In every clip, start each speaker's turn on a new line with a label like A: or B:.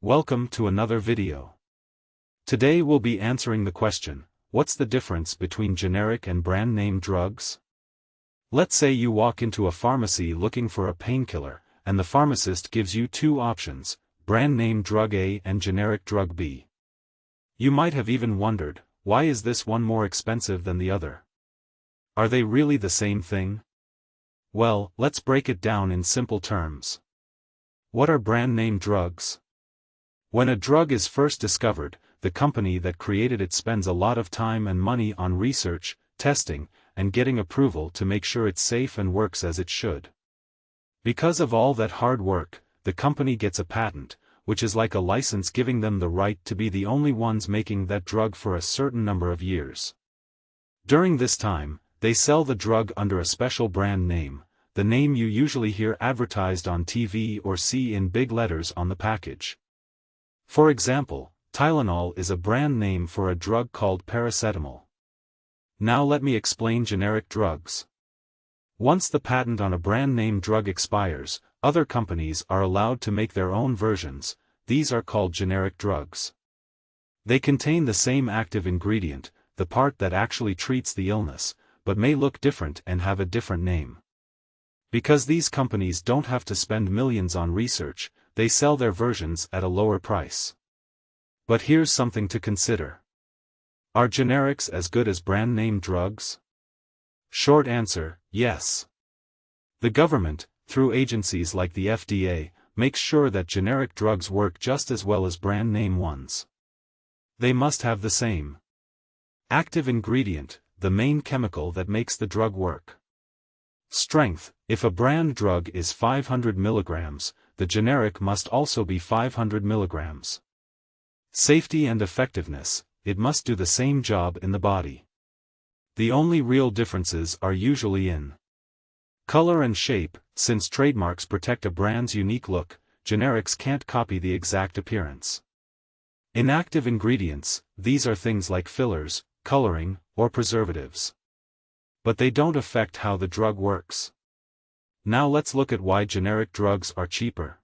A: Welcome to another video. Today we'll be answering the question, what's the difference between generic and brand name drugs? Let's say you walk into a pharmacy looking for a painkiller, and the pharmacist gives you two options, brand name drug A and generic drug B. You might have even wondered, why is this one more expensive than the other? Are they really the same thing? Well, let's break it down in simple terms. What are brand name drugs? When a drug is first discovered, the company that created it spends a lot of time and money on research, testing, and getting approval to make sure it's safe and works as it should. Because of all that hard work, the company gets a patent, which is like a license giving them the right to be the only ones making that drug for a certain number of years. During this time, they sell the drug under a special brand name, the name you usually hear advertised on TV or see in big letters on the package. For example, Tylenol is a brand name for a drug called paracetamol. Now let me explain generic drugs. Once the patent on a brand name drug expires, other companies are allowed to make their own versions. These are called generic drugs. They contain the same active ingredient, the part that actually treats the illness, but may look different and have a different name. Because these companies don't have to spend millions on research, they sell their versions at a lower price. But here's something to consider. Are generics as good as brand name drugs? Short answer, yes. The government, through agencies like the FDA, makes sure that generic drugs work just as well as brand name ones. They must have the same active ingredient, the main chemical that makes the drug work. Strength: if a brand drug is 500 mg, the generic must also be 500 mg. Safety and effectiveness: it must do the same job in the body. The only real differences are usually in color and shape. Since trademarks protect a brand's unique look, generics can't copy the exact appearance. Inactive ingredients: these are things like fillers, coloring, or preservatives. But they don't affect how the drug works. Now let's look at why generic drugs are cheaper.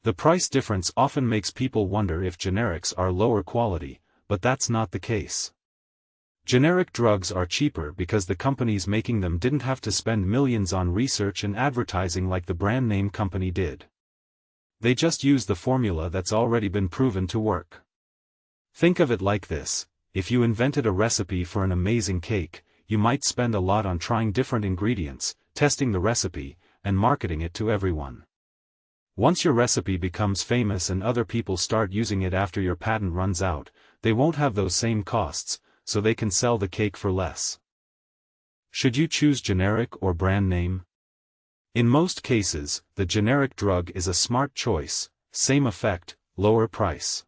A: The price difference often makes people wonder if generics are lower quality, but that's not the case. Generic drugs are cheaper because the companies making them didn't have to spend millions on research and advertising like the brand name company did. They just use the formula that's already been proven to work. Think of it like this: if you invented a recipe for an amazing cake, you might spend a lot on trying different ingredients, testing the recipe, and marketing it to everyone. Once your recipe becomes famous and other people start using it after your patent runs out, they won't have those same costs, so they can sell the cake for less. Should you choose generic or brand name? In most cases, the generic drug is a smart choice, same effect, lower price.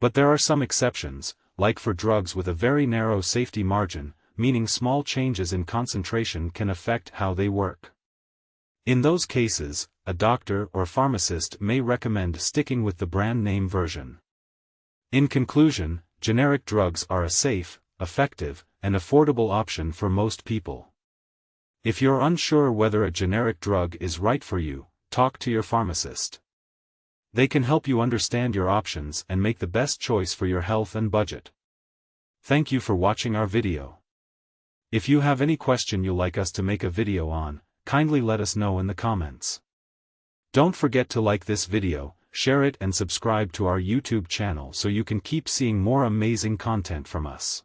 A: But there are some exceptions, like for drugs with a very narrow safety margin, meaning small changes in concentration can affect how they work. In those cases, a doctor or pharmacist may recommend sticking with the brand name version. In conclusion, generic drugs are a safe, effective, and affordable option for most people. If you're unsure whether a generic drug is right for you, talk to your pharmacist. They can help you understand your options and make the best choice for your health and budget. Thank you for watching our video. If you have any question you'd like us to make a video on, kindly let us know in the comments. Don't forget to like this video, share it and subscribe to our YouTube channel so you can keep seeing more amazing content from us.